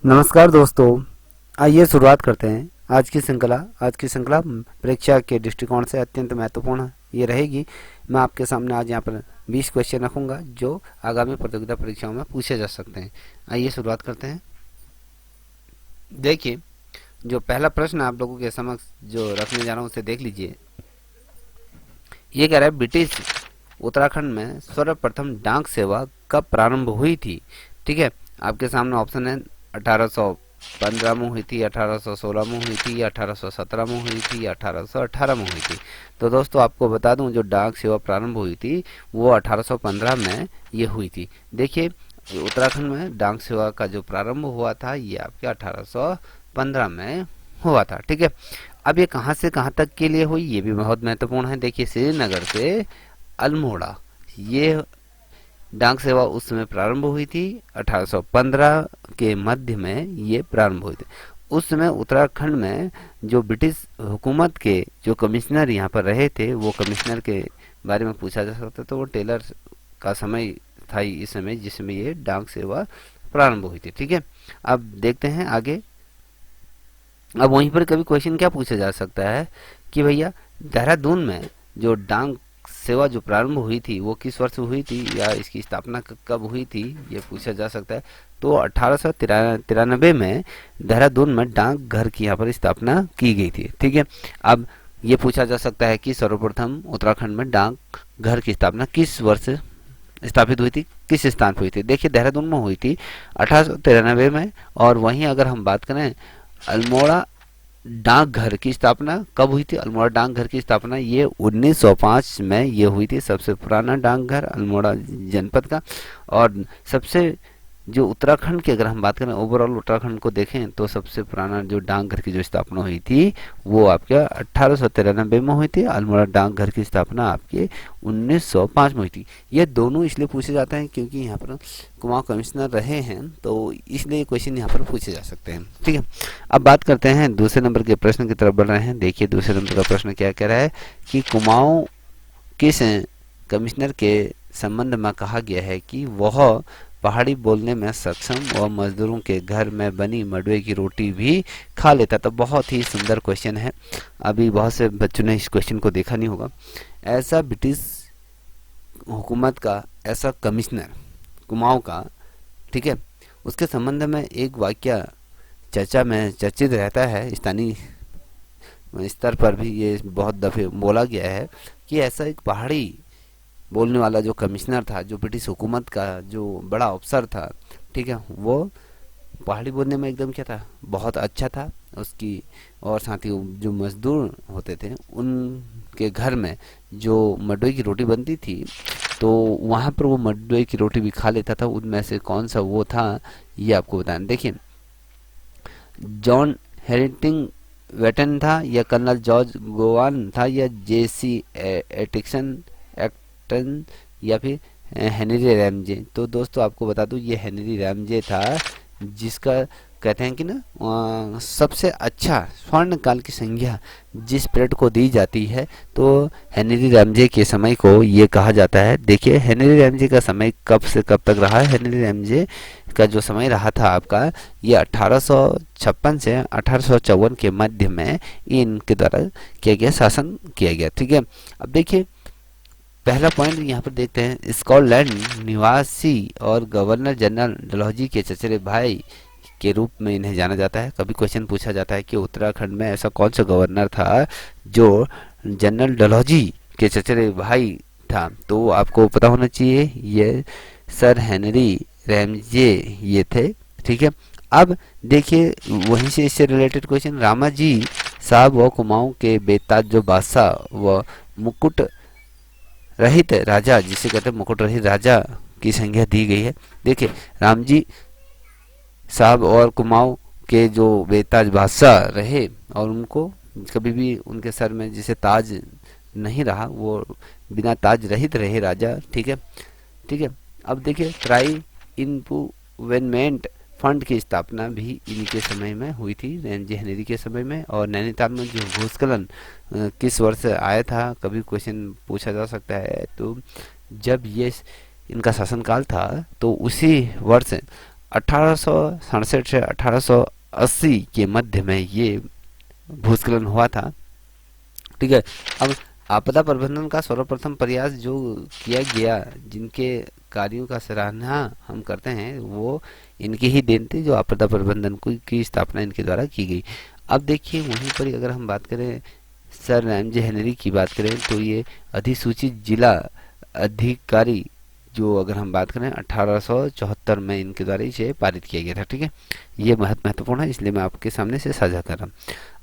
नमस्कार दोस्तों, आइए शुरुआत करते हैं आज की श्रृंखला परीक्षा के दृष्टिकोण से अत्यंत महत्वपूर्ण ये रहेगी। मैं आपके सामने आज यहाँ पर 20 क्वेश्चन रखूंगा जो आगामी प्रतियोगिता परीक्षाओं में पूछे जा सकते हैं। आइए शुरुआत करते हैं। देखिए, जो पहला प्रश्न आप लोगों के समक्ष जो रखने जा रहा हूँ उसे देख लीजिए। ये कह रहा है, ब्रिटिश उत्तराखंड में सर्वप्रथम डाक सेवा कब प्रारंभ हुई थी। ठीक है, आपके सामने ऑप्शन है 1815 में हुई थी, 1816 में हुई थी, 1817 में हुई थी, 1818 में हुई थी। तो दोस्तों आपको बता दूं, जो डाक सेवा प्रारंभ हुई थी वो 1815 में ये हुई थी। देखिए, उत्तराखंड में डाक सेवा का जो प्रारंभ हुआ था ये आपके 1815 में हुआ था। ठीक है, अब ये कहाँ से कहाँ तक के लिए हुई ये भी बहुत महत्वपूर्ण है। देखिए, श्रीनगर से अल्मोड़ा ये डाक सेवा उस समय प्रारंभ हुई थी। 1815 के मध्य में ये प्रारंभ हुई थी। उस समय उत्तराखंड में जो ब्रिटिश हुकूमत के जो कमिश्नर यहाँ पर रहे थे, वो कमिश्नर के बारे में पूछा जा सकता तो वो टेलर का समय था इस समय जिसमें ये डाक सेवा प्रारंभ हुई थी। ठीक है, अब देखते हैं आगे। अब वहीं पर कभी क्वेश्चन क्या पूछा जा सकता है कि भैया देहरादून में जो डाक सेवा जो प्रारंभ हुई थी वो किस वर्ष हुई थी या इसकी स्थापना कब हुई थी ये पूछा जा सकता है। तो 1893 में देहरादून में डाक घर की यहाँ पर स्थापना की गई थी। ठीक है, अब ये पूछा जा सकता है कि सर्वप्रथम उत्तराखंड में डाक घर की स्थापना किस वर्ष स्थापित हुई थी, किस स्थान पर हुई थी। देखिए, देहरादून में हुई थी 1893 में। और वहीं अगर हम बात करें अल्मोड़ा डाकघर की स्थापना कब हुई थी, अल्मोड़ा डाकघर की स्थापना ये 1905 में ये हुई थी। सबसे पुराना डाकघर अल्मोड़ा जनपद का। और सबसे जो उत्तराखंड की अगर हम बात करें, ओवरऑल उत्तराखंड को देखें तो सबसे पुराना जो डाकघर की जो स्थापना हुई थी वो आपके 1893 में हुई थी। अल्मोड़ा डाकघर की स्थापना आपके 1905 में हुई थी। ये दोनों इसलिए पूछे जाते हैं क्योंकि यहाँ पर कुमाऊं कमिश्नर रहे हैं, तो इसलिए क्वेश्चन यहाँ पर पूछे जा सकते हैं। ठीक है, अब बात करते हैं दूसरे नंबर के प्रश्न की तरफ बढ़ रहे हैं। देखिए, दूसरे नंबर का प्रश्न क्या कह रहा है कि कुमाऊं किस कमिश्नर के संबंध में कहा गया है कि वह पहाड़ी बोलने में सक्षम और मजदूरों के घर में बनी मडवे की रोटी भी खा लेता। तो बहुत ही सुंदर क्वेश्चन है। अभी बहुत से बच्चों ने इस क्वेश्चन को देखा नहीं होगा। ऐसा ब्रिटिश हुकूमत का ऐसा कमिश्नर कुमाऊं का, ठीक है, उसके संबंध में एक वाक्य चर्चा में चर्चित रहता है। स्थानीय स्तर पर भी ये बहुत दफे बोला गया है कि ऐसा एक पहाड़ी बोलने वाला जो कमिश्नर था, जो ब्रिटिश हुकूमत का जो बड़ा अफसर था, ठीक है, वो पहाड़ी बोलने में एकदम क्या था, बहुत अच्छा था उसकी। और साथ ही जो मजदूर होते थे उनके घर में जो मडवे की रोटी बनती थी तो वहाँ पर वो मडवे की रोटी भी खा लेता था। उनमें से कौन सा वो था ये आपको बताना। देखिए, जॉन हेरिटिंग वेटन था या कर्नल जॉर्ज गोवान था या जेसी एटिक्सन एक्टन या फिर हेनरी रैमजे। तो दोस्तों आपको बता दूं ये हेनरी रैमजे था, जिसका कहते हैं कि ना सबसे अच्छा स्वर्ण काल की संज्ञा जिस पीरियड को दी जाती है तो हेनरी रैमजे के समय को ये कहा जाता है। देखिए, हेनरी रैमजे का समय कब से कब तक रहा है। हेनरी रैमजे का जो समय रहा था आपका ये 1856 से 1854 के मध्य में इनके द्वारा किया गया, शासन किया गया। ठीक है, अब देखिए पहला पॉइंट यहाँ पर देखते हैं। स्कॉटलैंड निवासी और गवर्नर जनरल डलहौजी के चचेरे भाई के रूप में इन्हें जाना जाता है। कभी क्वेश्चन पूछा जाता है कि उत्तराखंड में ऐसा कौन सा गवर्नर था जो जनरल डलहौजी के चचेरे भाई था, तो आपको पता होना चाहिए ये सर हेनरी रैमजे ये थे। ठीक है, अब देखिए वहीं से इससे रिलेटेड क्वेश्चन, रामाजी साहब व कुमाऊं के बेताज जो बादशाह व मुकुट रहित राजा, जिसे कहते हैं मुकुट रहित राजा की संज्ञा दी गई है। देखिए, रामजी साहब और कुमाऊं के जो बेताज बादशाह रहे और उनको कभी भी उनके सर में जिसे ताज नहीं रहा, वो बिना ताज रहित रहे राजा। ठीक है, ठीक है, अब देखिए ट्राई इन्वेस्टमेंट फंड की स्थापना भी इनके समय में हुई थी, रैमजे हेनरी के समय में। और नैनीताल में जो भूस्खलन किस वर्ष आया था, कभी क्वेश्चन पूछा जा सकता है। तो जब ये इनका शासनकाल था तो उसी वर्ष 1867 से 1880 के मध्य में ये भूस्खलन हुआ था। ठीक है। अब आपदा प्रबंधन का सर्वप्रथम प्रयास जो किया गया, जिनके कार्यों का सराहना हम करते हैं, वो इनकी ही देन थी, जो आपदा प्रबंधन की स्थापना इनके द्वारा की गई। अब देखिए वहीं पर अगर हम बात करें सर रैमजे हेनरी की बात करें, तो ये अधिसूचित जिला अधिकारी, जो अगर हम बात करें 1874 में इनके द्वारा इसे पारित किया गया था। ठीक है, ये बहुत महत्वपूर्ण है, इसलिए मैं आपके सामने से साझा कर रहा हूँ।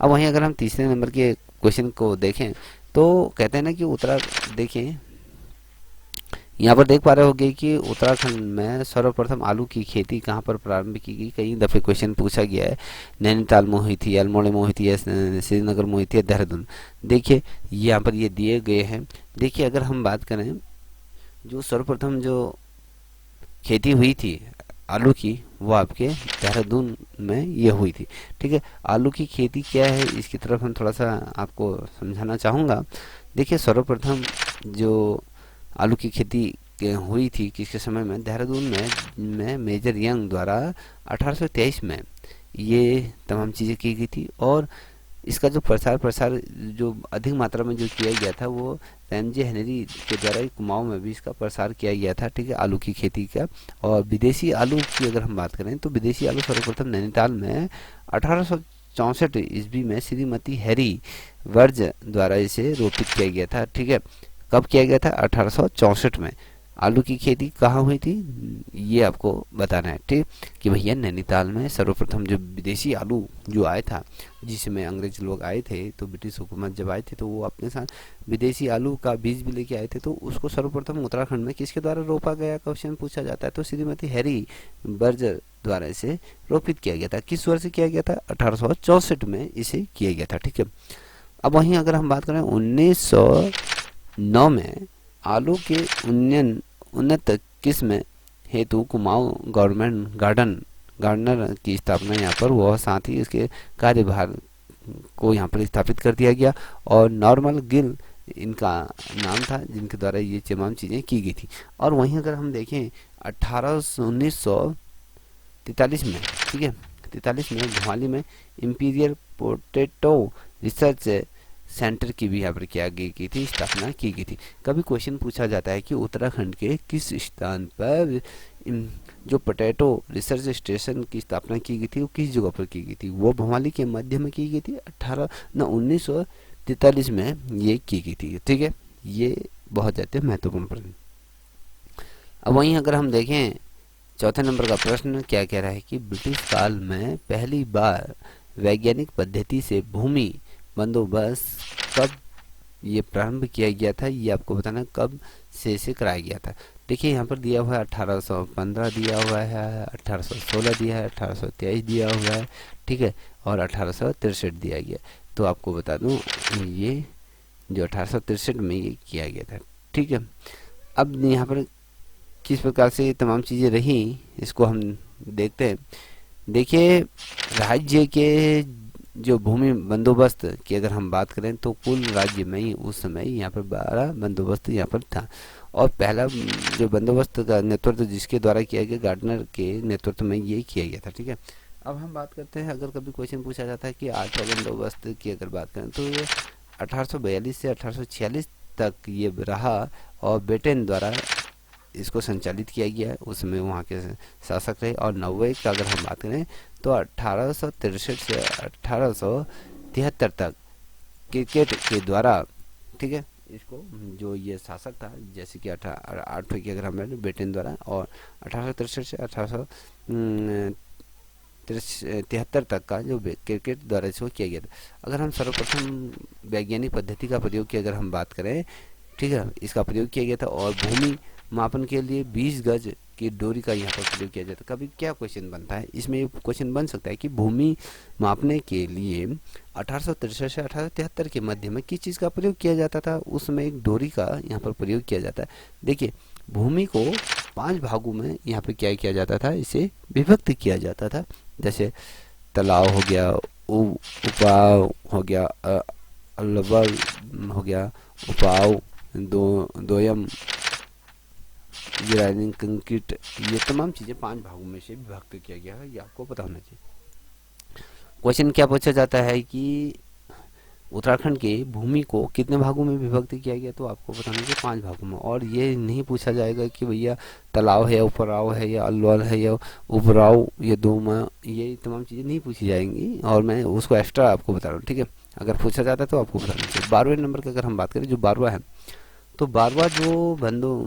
अब वहीं अगर हम तीसरे नंबर के क्वेश्चन को देखें, तो कहते हैं ना कि देखें यहाँ पर देख पा रहे होंगे कि उत्तराखंड में सर्वप्रथम आलू की खेती कहाँ पर प्रारंभ की गई। कई दफे क्वेश्चन पूछा गया है, नैनीताल में हुई थी, अल्मोड़ा में हुई थी, या श्रीनगर में हुई थी, या देहरादून। देखिए यहाँ पर ये दिए गए हैं। देखिए अगर हम बात करें, जो सर्वप्रथम जो खेती हुई थी आलू की, वो आपके देहरादून में ये हुई थी। ठीक है, आलू की खेती क्या है, इसकी तरफ हम थोड़ा सा आपको समझाना चाहूँगा। देखिए सर्वप्रथम जो आलू की खेती हुई थी किसके समय में, देहरादून में मेजर यंग द्वारा 1823 में ये तमाम चीज़ें की गई थी। और इसका जो प्रसार जो अधिक मात्रा में जो किया गया था, वो रैमजे हेनरी के द्वारा कुमाऊं में भी इसका प्रसार किया गया था। ठीक है, आलू की खेती का। और विदेशी आलू की अगर हम बात करें, तो विदेशी आलू सर्वप्रथम नैनीताल में 1864 ईस्वी में श्रीमती हैरी वर्ज द्वारा इसे रोपित किया गया था। ठीक है, कब किया गया था, 1864 में। आलू की खेती कहाँ हुई थी, ये आपको बताना है। ठीक, कि भैया नैनीताल में सर्वप्रथम जो विदेशी आलू जो आया था, जिसमें अंग्रेज लोग आए थे, तो ब्रिटिश हुकूमत जब आए थे तो वो अपने साथ विदेशी आलू का बीज भी लेके आए थे। तो उसको सर्वप्रथम उत्तराखंड में किसके द्वारा रोपा गया, क्वेश्चन पूछा जाता है। तो श्रीमती हैरी बर्जर द्वारा इसे रोपित किया गया था। किस वर्ष किया गया था, 1864 में इसे किया गया था। ठीक है, अब वहीं अगर हम बात करें 1909 में आलू के उन्नत किस्म हेतु कुमाऊं गवर्नमेंट गार्डनर की स्थापना यहाँ पर हुआ, साथ ही इसके कार्यभार को यहाँ पर स्थापित कर दिया गया। और नॉर्मल गिल इनका नाम था, जिनके द्वारा ये तमाम चीज़ें की गई थी। और वहीं अगर हम देखें 1943 में, ठीक है, 43 में भोपाली में इंपीरियल पोटैटो रिसर्च सेंटर की भी यहाँ पर क्या की थी, स्थापना की गई थी। कभी क्वेश्चन पूछा जाता है कि उत्तराखंड के किस स्थान पर जो पोटैटो रिसर्च स्टेशन की स्थापना की गई थी, वो किस जगह पर की गई थी, वो भोपाली के मध्य में की गई थी। 1943 में ये की गई थी। ठीक है, ये बहुत ज़्यादा महत्वपूर्ण प्रश्न। अब वहीं अगर हम देखें चौथे नंबर का प्रश्न क्या कह रहा है कि ब्रिटिश काल में पहली बार वैज्ञानिक पद्धति से भूमि बंदोबस्त कब ये प्रारंभ किया गया था, ये आपको बताना कब से इसे कराया गया था। देखिए यहाँ पर दिया हुआ है 1815 दिया हुआ है, 1816 दिया है, 1823 दिया हुआ है। ठीक है, और 1863 दिया गया। तो आपको बता दूं ये जो 1863 में ये किया गया था। ठीक है, अब यहाँ पर किस प्रकार से ये तमाम चीज़ें रही, इसको हम देखते हैं। देखिए राज्य के जो भूमि बंदोबस्त की अगर हम बात करें, तो कुल राज्य में ही उस समय यहाँ पर 12 बंदोबस्त यहाँ पर था। और पहला जो बंदोबस्त का नेतृत्व जिसके द्वारा किया गया, गार्डनर के नेतृत्व में ये किया गया था। ठीक है, अब हम बात करते हैं, अगर कभी क्वेश्चन पूछा जाता है कि 8वां बंदोबस्त की अगर बात करें, तो ये 1842 से 1846 तक ये रहा, और ब्रिटेन द्वारा इसको संचालित किया गया है, उसमें वहाँ के शासक रहे। और 90 का अगर हम बात करें, तो 1863 से 1873 तक क्रिकेट के द्वारा, ठीक है, इसको जो ये शासक था, जैसे कि 8वें की अगर हम ब्रिटेन द्वारा, और 1863 से 1873 तक का जो क्रिकेट द्वारा इसको किया गया था। अगर हम सर्वप्रथम वैज्ञानिक पद्धति का प्रयोग की अगर हम बात करें, ठीक है, इसका प्रयोग किया गया था। और भूमि मापन के लिए 20 गज की डोरी का यहाँ पर प्रयोग किया जाता है। कभी क्या क्वेश्चन बनता है, इसमें ये क्वेश्चन बन सकता है कि भूमि मापने के लिए 1863 से 1873 के मध्य में किस चीज़ का प्रयोग किया जाता था, उसमें एक डोरी का यहाँ पर प्रयोग किया जाता है। देखिए भूमि को 5 भागों में यहाँ पर क्या किया जाता था, इसे विभक्त किया जाता था। जैसे तालाब हो गया, उपाव हो गया, अलवल हो गया, उपाव, दोयम ग्राइंडिंग कंक्रीट, ये तमाम चीजें 5 भागों में से विभक्त किया गया है, ये आपको पता होना चाहिए। क्वेश्चन क्या पूछा जाता है कि उत्तराखंड के भूमि को कितने भागों में विभक्त किया गया, तो आपको बताना चाहिए 5 भागों में। और ये नहीं पूछा जाएगा कि भैया तालाब है या उपराव है या अलवर है या उपराव या दोमा, ये तमाम चीज़ें नहीं पूछी जाएंगी और मैं उसको एक्स्ट्रा आपको बता रहा हूँ, ठीक है। अगर पूछा जाता है तो आपको बताना चाहिए। 12वें नंबर की अगर हम बात करें, जो 12वां है, तो 12वां जो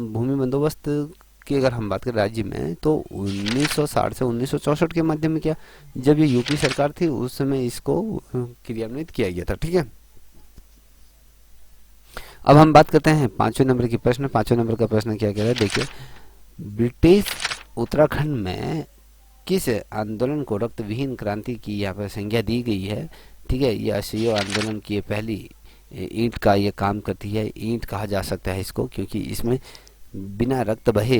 भूमि बंदोबस्त की अगर हम बात करें राज्य में, तो 1960 से 1964 के मध्य में क्या, जब ये यूपी सरकार थी उस समय इसको क्रियान्वित किया गया था, ठीक है। अब हम बात करते हैं 5वें नंबर की प्रश्न। 5वें नंबर का प्रश्न क्या कह रहा है, देखिए, ब्रिटिश उत्तराखंड में किस आंदोलन को रक्त विहीन क्रांति की यहाँ पर संज्ञा दी गई है, ठीक है। ये असहयोग आंदोलन की पहली ईंट का ये काम करती है, ईंट कहा जा सकता है इसको, क्योंकि इसमें बिना रक्त बहे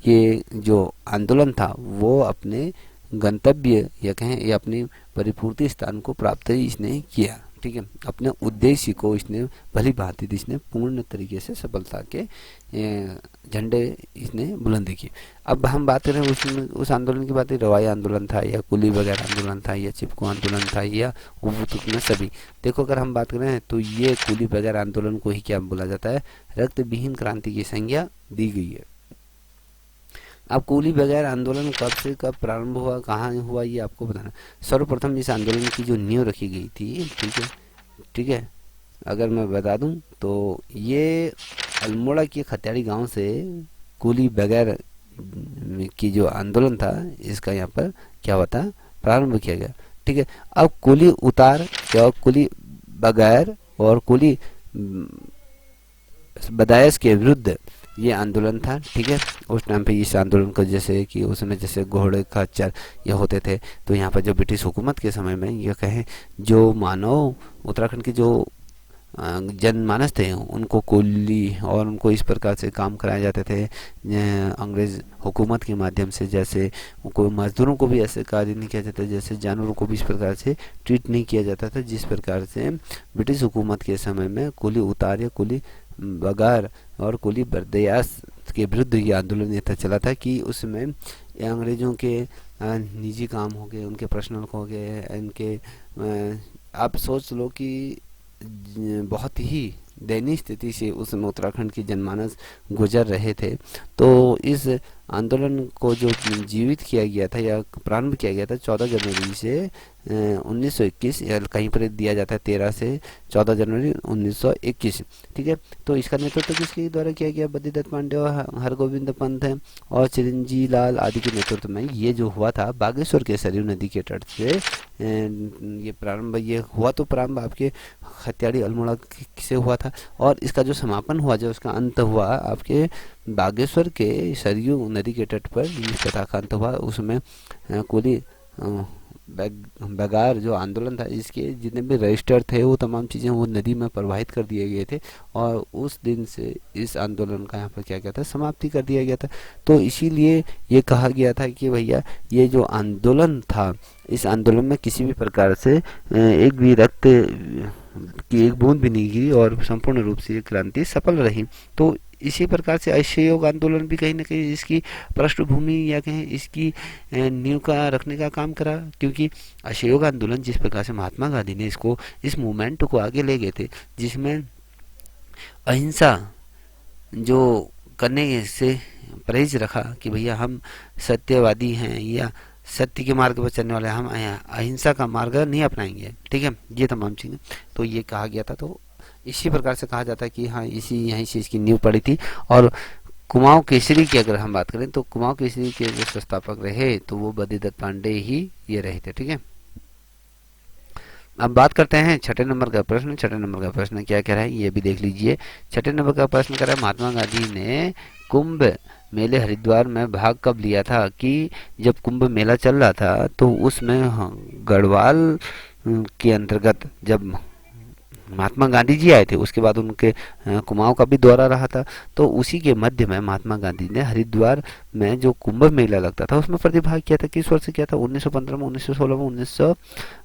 ये जो आंदोलन था वो अपने गंतव्य या कहें या अपनी परिपूर्ति स्थान को प्राप्त इसने किया, ठीक है। अपने उद्देश्य को इसने भली भांति इसने पूर्ण तरीके से सफलता के झंडे इसने बुलंदी की। अब हम बात करें उस आंदोलन की बात, रवाई आंदोलन था या कुली वगैरह आंदोलन था या चिपको आंदोलन था या उपतुक में सभी। देखो अगर हम बात करें तो ये कुली वगैरह आंदोलन को ही क्या बोला जाता है, रक्त विहीन क्रांति की संज्ञा दी गई है। अब कुली बगैर आंदोलन कब से कब प्रारंभ हुआ, कहाँ हुआ, ये आपको बताना। सर्वप्रथम इस आंदोलन की जो नींव रखी गई थी, ठीक है, ठीक है, अगर मैं बता दूं तो ये अल्मोड़ा के खत्याड़ी गांव से कुली बगैर की जो आंदोलन था इसका यहाँ पर क्या हुआ था, प्रारंभ किया गया, ठीक है। अब कुली उतार या कुली बगैर और कुली बदायस के विरुद्ध ये आंदोलन था, ठीक है। उस टाइम पे इस आंदोलन को जैसे कि उसमें जैसे घोड़े खच्चर ये होते थे, तो यहाँ पर जो ब्रिटिश हुकूमत के समय में ये कहें जो मानव उत्तराखंड के जो जनमानस थे उनको कुली और उनको इस प्रकार से काम कराए जाते थे अंग्रेज हुकूमत के माध्यम से, जैसे उनको मजदूरों को भी ऐसे कार्य नहीं किया जाता, जैसे जानवरों को भी इस प्रकार से ट्रीट नहीं किया जाता था, जिस प्रकार से ब्रिटिश हुकूमत के समय में कुली उतार या कुली बगार और कुली बर्दयास के विरुद्ध ये आंदोलन ये चला था कि उसमें अंग्रेजों के निजी काम हो गए, उनके पर्सनल हो गए, इनके आप सोच लो कि बहुत ही दयनीय स्थिति से उस समय उत्तराखंड की जनमानस गुजर रहे थे। तो इस आंदोलन को जो जीवित किया गया था या प्रारंभ किया गया था 14 जनवरी से 1921, या कहीं पर दिया जाता है 13 से 14 जनवरी 1921, ठीक है। तो इसका नेतृत्व किसके द्वारा किया गया, बद्रीदत्त पांडे और हरगोविंद पंत है और चिरंजी लाल आदि के नेतृत्व में ये जो हुआ था बागेश्वर के सरयू नदी के तट से ये प्रारंभ ये हुआ। तो प्रारंभ आपके खत्याड़ी अल्मोड़ा से हुआ था और इसका जो समापन हुआ, जो उसका अंत हुआ आपके बागेश्वर के सरयू नदी के तट पर इस कथा का अंत हुआ। उसमें कुली बगार जो आंदोलन था इसके जितने भी रजिस्टर थे वो तमाम चीज़ें वो नदी में प्रवाहित कर दिए गए थे और उस दिन से इस आंदोलन का यहाँ पर क्या गया था, समाप्ति कर दिया गया था। तो इसीलिए ये कहा गया था कि भैया ये जो आंदोलन था इस आंदोलन में किसी भी प्रकार से एक भी रक्त की एक बूंद भी नहीं गिरी और संपूर्ण रूप से ये क्रांति सफल रही। तो इसी प्रकार से असहयोग आंदोलन भी कहीं ना कहीं इसकी पृष्ठभूमि या कहें इसकी नींव का रखने का काम करा, क्योंकि असहयोग आंदोलन जिस प्रकार से महात्मा गांधी ने इसको इस मूवमेंट को आगे ले गए थे, जिसमें अहिंसा जो करने से परहेज रखा कि भैया हम सत्यवादी हैं या सत्य के मार्ग पर चलने वाले, हम अहिंसा का मार्ग नहीं अपनाएंगे, ठीक है, ये तमाम चीज़ें तो ये कहा गया था। तो इसी प्रकार से कहा जाता है कि हाँ इसी यहीं से इसकी नींव पड़ी थी। और कुमाऊं केसरी की अगर हम बात करें तो कुमाऊं केसरी के जो संस्थापक रहे तो वो बद्रीदत्त पांडे ही ये रहे थे, ठीक है। अब बात करते हैं 6 नंबर का प्रश्न। 6 नंबर का प्रश्न क्या कह रहा है ये भी देख लीजिए। 6 नंबर का प्रश्न कह रहा है महात्मा गांधी ने कुंभ मेले हरिद्वार में भाग कब लिया था, कि जब कुंभ मेला चल रहा था तो उसमें गढ़वाल के अंतर्गत जब महात्मा गांधी जी आए थे उसके बाद उनके कुमाऊं का भी दौरा रहा था, तो उसी के मध्य में महात्मा गांधी ने हरिद्वार में जो कुंभ मेला लगता था उसमें प्रतिभाग किया था। किस वर्ष किया था, 1915 में, 1916 में,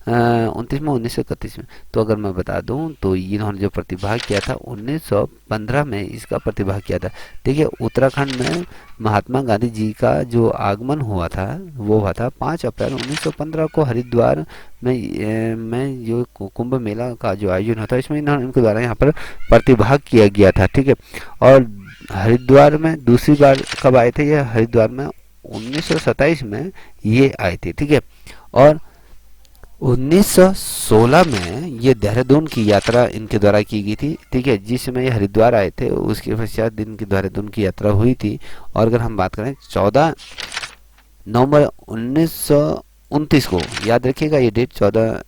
29 में, 1931 में। तो अगर मैं बता दूं तो इन्होंने जो प्रतिभाग किया था 1915 में इसका प्रतिभाग किया था। देखिए उत्तराखंड में महात्मा गांधी जी का जो आगमन हुआ था वो हुआ था 5 अप्रैल 1915 को हरिद्वार में जो कुंभ मेला का जो आयोजन होता है इसमें इनके द्वारा यहाँ पर प्रतिभाग किया गया था। ठीक है। और हरिद्वार में दूसरी बार कब आए थे? ये हरिद्वार में 1927 में ये आए थे। ठीक है। और 1916 में ये देहरादून की यात्रा इनके द्वारा की गई थी। ठीक है। जिस समय ये हरिद्वार आए थे उसके पश्चात दिन की देहरादून की यात्रा हुई थी। और अगर हम बात करें 14 नवंबर 1929 को, याद रखिएगा ये डेट, 14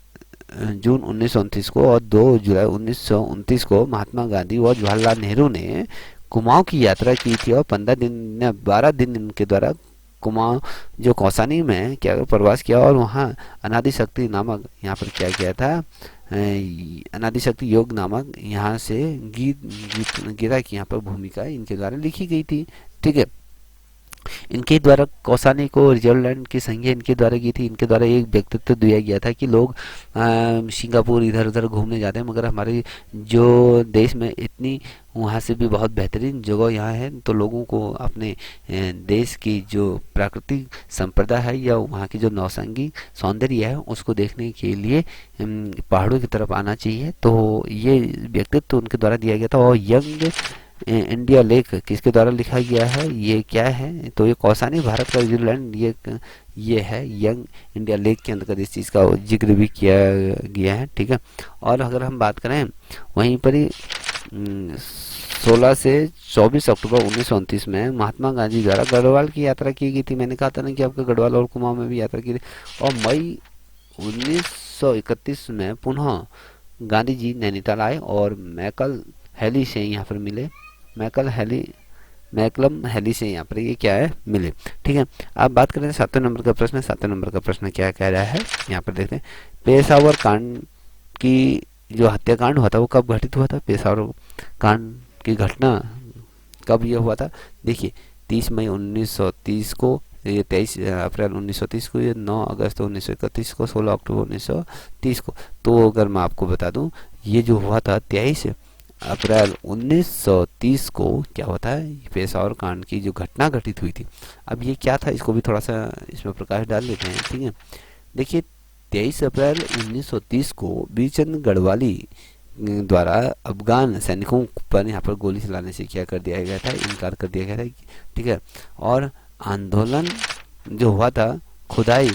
जून 1929 को और 2 जुलाई 1929 को महात्मा गांधी और जवाहरलाल नेहरू ने कुमाऊं की यात्रा की थी। और 15 दिन या 12 दिन इनके द्वारा कुमाऊं जो कौसानी में क्या प्रवास किया और वहाँ अनादि शक्ति नामक यहाँ पर क्या किया था, अनादि शक्ति योग नामक यहाँ से गीता की यहाँ पर भूमिका इनके द्वारा लिखी गई थी। ठीक है। इनके द्वारा कौसानी को रिजर्वलैंड की संज्ञा इनके द्वारा की थी। इनके द्वारा एक व्यक्तित्व दिया गया था कि लोग सिंगापुर इधर उधर घूमने जाते हैं मगर हमारे जो देश में इतनी वहाँ से भी बहुत बेहतरीन जगह यहाँ है, तो लोगों को अपने देश की जो प्राकृतिक संपदा है या वहाँ की जो नौसंगी सौंदर्य है उसको देखने के लिए पहाड़ों की तरफ आना चाहिए। तो ये व्यक्तित्व उनके द्वारा दिया गया था। और यंग इंडिया लेख किसके द्वारा लिखा गया है? ये क्या है? तो ये कौसानी भारत का न्यूजीलैंड ये है यंग इंडिया लेख के अंतर्गत इस चीज़ का जिक्र भी किया गया है। ठीक है। और अगर हम बात करें वहीं पर ही 16 से 24 अक्टूबर 1929 में महात्मा गांधी द्वारा गढ़वाल की यात्रा की गई थी। मैंने कहा था ना कि आपका गढ़वाल और कुमाऊं में भी यात्रा की थी। और मई 1931 में पुनः गांधी जी नैनीताल आए और मैकल हैली से यहाँ पर मिले। मैकलम हैली से यहाँ पर ये क्या है, मिले। ठीक है। आप बात करें 7वें नंबर का प्रश्न। 7वें नंबर का प्रश्न क्या कह रहा है यहाँ पर देखते हैं। पेशावर कांड की जो हत्याकांड हुआ था वो कब घटित हुआ था? पेशावर कांड की घटना कब ये हुआ था? देखिए 30 मई 1930 को, ये 23 अप्रैल 1930 को, ये 9 अगस्त 1931 को, 16 अक्टूबर 1930 को। तो अगर मैं आपको बता दूं ये जो हुआ था 23 अप्रैल 1930 को क्या होता है, पेशावर कांड की जो घटना घटित हुई थी। अब ये क्या था इसको भी थोड़ा सा इसमें प्रकाश डाल लेते हैं। ठीक है। देखिए 23 अप्रैल 1930 को बीरचंद गढ़वाली द्वारा अफगान सैनिकों पर यहाँ पर गोली चलाने से क्या कर दिया गया था, इनकार कर दिया गया था। ठीक है। और आंदोलन जो हुआ था खुदाई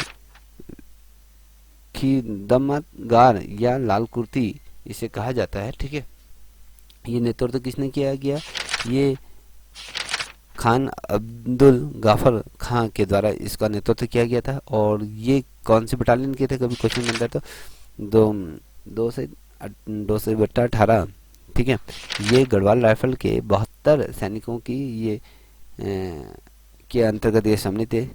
की दमगार या लाल कुर्ती इसे कहा जाता है। ठीक है। ये नेतृत्व किसने किया गया? ये खान अब्दुल गाफर खां के द्वारा इसका नेतृत्व किया गया था। और ये कौन से बटालियन के थे, कभी क्वेश्चन बनता है तो दो से बट्टा 18। ठीक है। ये गढ़वाल राइफल के 72 सैनिकों की ये के अंतर्गत ये सम्मिलित थे।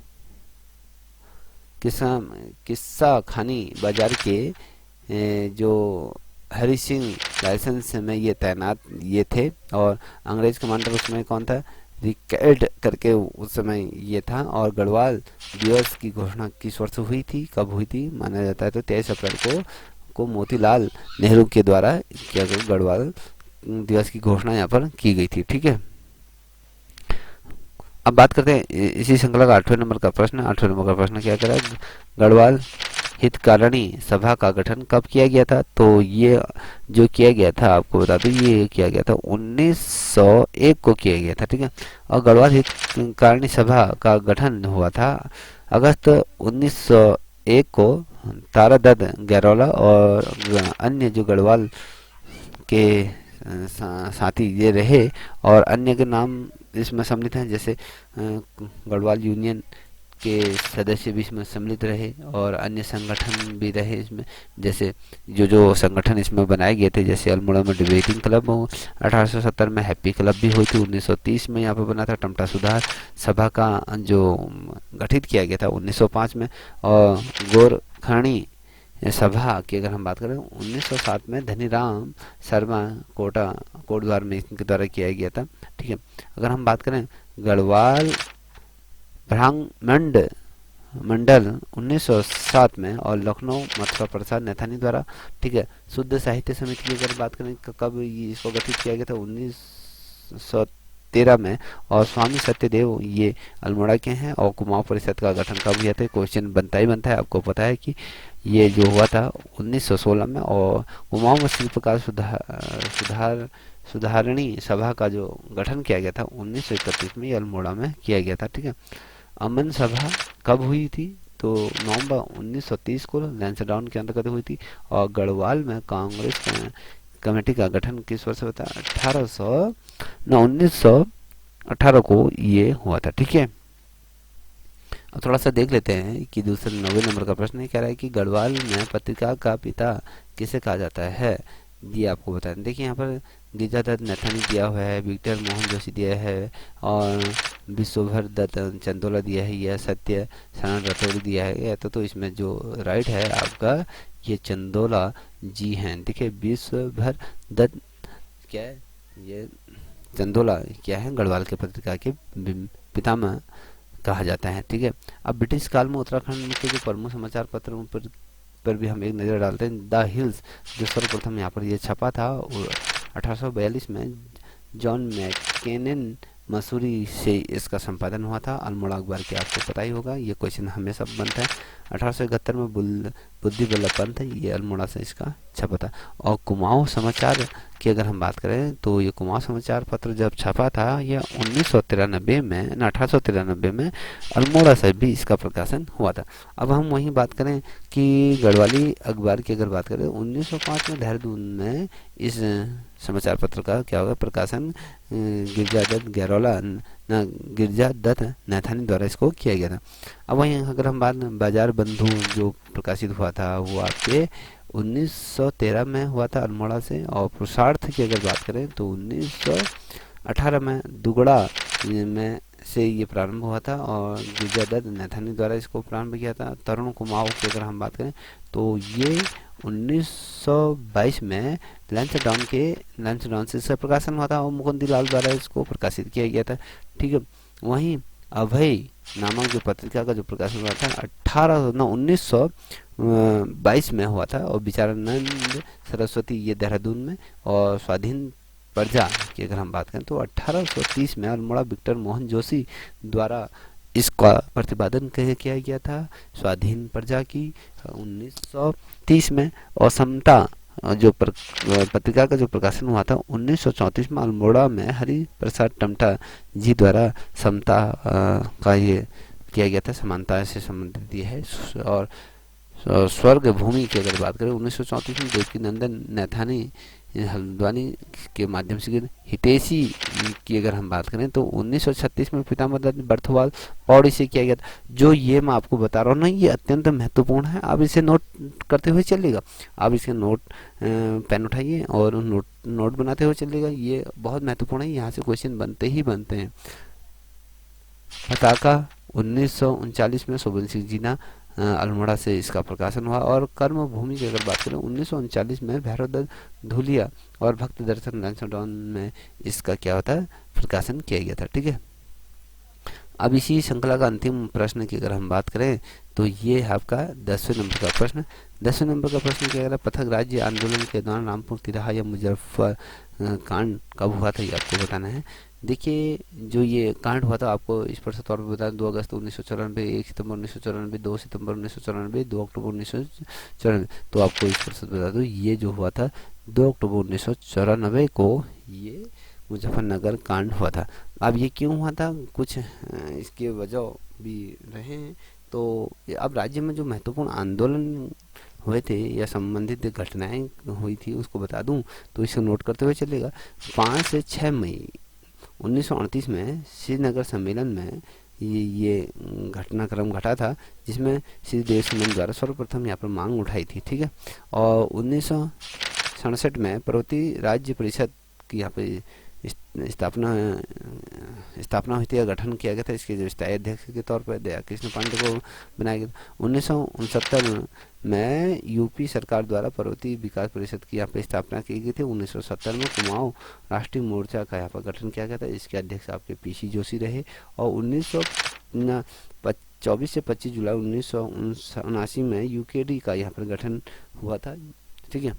किस्सा खानी बाजार के जो हरि सिंह लाइसेंस में ये तैनात ये थे। और अंग्रेज कमांडर उसमें कौन था? रिकैर्ड करके उस समय ये था। और गढ़वाल दिवस की घोषणा किस वर्ष हुई थी, कब हुई थी? माना जाता है तो 23 अप्रैल को मोतीलाल नेहरू के द्वारा क्या गढ़वाल दिवस की घोषणा यहाँ पर की गई थी। ठीक है। अब बात करते हैं इसी श्रृंखला का 8वें नंबर का प्रश्न। 8वें नंबर का प्रश्न क्या कह रहा है? गढ़वाल हितकारिणी सभा का गठन कब किया गया था? तो ये जो किया गया था आपको बता दूं ये किया गया था 1901 को किया गया था। ठीक है। और गढ़वाल हितकारिणी सभा का गठन हुआ था अगस्त 1901 को। तारादत्त गैरोला और अन्य जो गढ़वाल के साथी ये रहे और अन्य के नाम इसमें सम्मिलित हैं, जैसे गढ़वाल यूनियन के सदस्य भी इसमें सम्मिलित रहे और अन्य संगठन भी रहे इसमें। जैसे जो संगठन इसमें बनाए गए थे, जैसे अल्मोड़ा में डिबेटिंग क्लब 1870 में, हैप्पी क्लब भी हुई थी 1930 में यहाँ पर बना था, टमटा सुधार सभा का जो गठित किया गया था 1905 में। और गोरखणी सभा की अगर हम बात करें 1907 में धनीराम शर्मा कोटद्वार में इनके द्वारा किया गया था। ठीक है। अगर हम बात करें गढ़वाल ब्राह्मण मंडल 1907 में और लखनऊ मथुरा प्रसाद नैथानी द्वारा, ठीक है। शुद्ध साहित्य समिति की अगर बात करें कब इसको गठित किया गया था, 1913 में। और स्वामी सत्यदेव ये अल्मोड़ा के हैं। और कुमाऊं परिषद का गठन कब हुआ था, क्वेश्चन बनता ही बनता है। आपको पता है कि ये जो हुआ था 1916 में। और कुमाऊं में शिल्पकार सुधारणी सभा का जो गठन किया गया था 1931 में, ये अल्मोड़ा में किया गया था, ठीक है। अमन सभा कब हुई थी, तो नवंबर 1930 को लैंसडाउन के अंतर्गत हुई थी। और गढ़वाल में कांग्रेस कमेटी का गठन किस वर्ष हुआ था, 1918 को ये हुआ था, ठीक है। अब थोड़ा सा देख लेते हैं कि दूसरे 90 नंबर का प्रश्न कह रहा है कि गढ़वाल में पत्रिका का पिता किसे कहा जाता है, ये आपको बता दें। देखिए यहाँ पर गिरिजादत्त नैथानी दिया हुआ है, विक्टर मोहन जोशी दिया है, और विश्वभर दत्त चंदोला दिया है, यह सत्य सनातन राठौड़ दिया है। या तो इसमें जो राइट है आपका ये चंदोला जी हैं। देखिए विश्वभर दत्त क्या है, ये चंदोला क्या है, गढ़वाल के पत्रिका के पितामह कहा जाता है, ठीक है। अब ब्रिटिश काल में उत्तराखंड के जो प्रमुख समाचार पत्रों पर भी हम एक नज़र डालते हैं। द हिल्स जो सर्वप्रथम यहाँ पर ये छपा था 1842 में, जॉन मैकेनन मसूरी से इसका संपादन हुआ था। अल्मोड़ा अखबार के आपको पता ही होगा, ये क्वेश्चन हमेशा बनता है। 1871 में बुद्धि बल्लभ पंत, ये अल्मोड़ा से इसका छपा था। और कुमाऊं समाचार की अगर हम बात करें तो ये कुमाऊं समाचार पत्र जब छपा था ये 1993 में, 1893 में अल्मोड़ा से भी इसका प्रकाशन हुआ था। अब हम वहीं बात करें कि गढ़वाली अखबार की अगर बात करें 1905 में देहरादून में इस समाचार पत्र का क्या होगा प्रकाशन गिरिजादत्त नैथानी द्वारा इसको किया गया था। अब वहीं अगर हम बात बाजार बंधु जो प्रकाशित हुआ था वो आपके 1913 में हुआ था अल्मोड़ा से। और पुरुषार्थ की अगर बात करें तो 1918 में दुगड़ा में से ये प्रारंभ हुआ था और गिरिजादत्त नैथानी द्वारा इसको प्रारंभ किया था। तरुण कुमाऊं की अगर हम बात करें तो ये 1922 में लैंसडाउन से इसका प्रकाशन हुआ था और मुकुंदीलाल द्वारा इसको प्रकाशित किया गया था, ठीक है। वहीं अभय नामक जो पत्रिका का जो प्रकाशन हुआ था 1922 में हुआ था। और विचारानंद सरस्वती ये देहरादून में। और स्वाधीन प्रजा की अगर हम बात करें तो 1830 में अल्मोड़ा विक्टर मोहन जोशी द्वारा इसका प्रतिपादन किया गया था स्वाधीन प्रजा की 1930 में। और समता जो पत्रिका का जो प्रकाशन हुआ था 1934 में अल्मोड़ा में हरि प्रसाद टमटा जी द्वारा समता का ये किया गया था, समानता से संबंधित ये है। और स्वर्ग भूमि की अगर बात करें 1934 में देवकी नंदन नैथानी हल्द्वानी के माध्यम से हितेशी की अगर हम बात करें तो 1936 में पितामह दत्त बर्थवाल पौड़ी से किया गया था। जो ये मैं आपको बता रहा हूँ ना ये अत्यंत महत्वपूर्ण है, आप इसे नोट करते हुए चलिएगा। आप इसके नोट पेन उठाइए और नोट बनाते हुए चलिएगा, ये बहुत महत्वपूर्ण है, यहाँ से क्वेश्चन बनते ही बनते हैं। पताका 1939 में शोभन सिंह जीना अल्मोड़ा से इसका प्रकाशन हुआ। और कर्म भूमि की अगर बात करें 1939 में भैरव दत्त धुलिया और भक्त दर्शन लैंसडाउन में इसका क्या होता है प्रकाशन किया गया था, ठीक है। अब इसी श्रृंखला का अंतिम प्रश्न की अगर हम बात करें तो ये है आपका 10वें नंबर का प्रश्न। 10वें नंबर का प्रश्न क्या कह रहा है, पृथक राज्य आंदोलन के दौरान रामपुर तिराहा या मुजफ्फर कांड कब हुआ था ये आपको बताना है। देखिए जो ये कांड हुआ था आपको इस पर तौर पर बता 2 अगस्त 1994, 1 सितंबर 1994, 2 सितंबर 1994, 2 अक्टूबर 1994। तो आपको इस पर बता दूँ ये जो हुआ था 2 अक्टूबर 1994 को ये मुजफ्फरनगर कांड हुआ था। अब ये क्यों हुआ था कुछ इसके वजह भी रहे हैं। तो अब राज्य में जो महत्वपूर्ण आंदोलन हुए थे या संबंधित घटनाएं हुई थी उसको बता दूं तो इसे नोट करते हुए चलेगा। 5 से 6 मई 1938 में श्रीनगर सम्मेलन में ये घटनाक्रम घटा था जिसमें श्री देव सुमन द्वारा सर्वप्रथम यहाँ पर मांग उठाई थी, ठीक है। और 1967 में पर्वतीय राज्य परिषद की यहाँ पे स्थापना हुई थी या गठन किया गया था। इसके जो स्थायी अध्यक्ष के तौर पर दया कृष्ण पांडे को बनाया गया। 1969 में यूपी सरकार द्वारा पर्वतीय विकास परिषद की यहाँ पे स्थापना की गई थी। 1970 में कुमाऊं राष्ट्रीय मोर्चा का यहाँ पर गठन किया गया था, इसके अध्यक्ष आपके पीसी जोशी रहे। और 24 से 25 जुलाई 1979 में यूकेडी का यहाँ पर गठन हुआ था। ठीक है,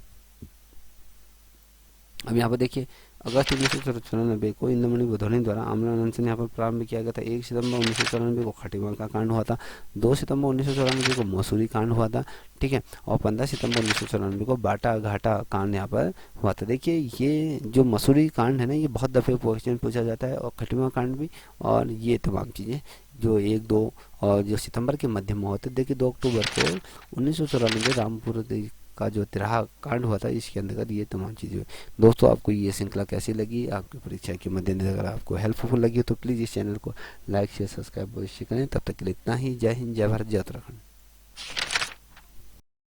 अब यहाँ पर देखिए, अगस्त 1994 को इंद्रमणि बुधौनी द्वारा आमरण अनशन यहाँ पर प्रारंभ किया गया था। 1 सितंबर 1994 को खटीमा का कांड हुआ था। 2 सितंबर 1994 को मसूरी कांड हुआ था। ठीक है, और 15 सितंबर 1994 को बाटा घाटा कांड यहाँ पर हुआ था। देखिए, ये जो मसूरी कांड है ना, ये बहुत दफ़े क्वेश्चन पूछा जाता है, और खटीमा कांड भी, और ये तमाम चीज़ें जो 1-2 और जो सितंबर के मध्य में होते। देखिए, 2 अक्टूबर को 1994 रामपुर का जो तिराहा कांड हुआ था, इसके अंतर्गत ये तमाम चीज़ें हुई। दोस्तों, आपको ये श्रृंखला कैसी लगी? आपकी परीक्षा के मद्देनजर अगर आपको हेल्पफुल लगी तो प्लीज़ इस चैनल को लाइक शेयर सब्सक्राइब अवश्य करें। तब तक के लिए इतना ही। जय हिंद, जय भारत, जय उत्तराखंड।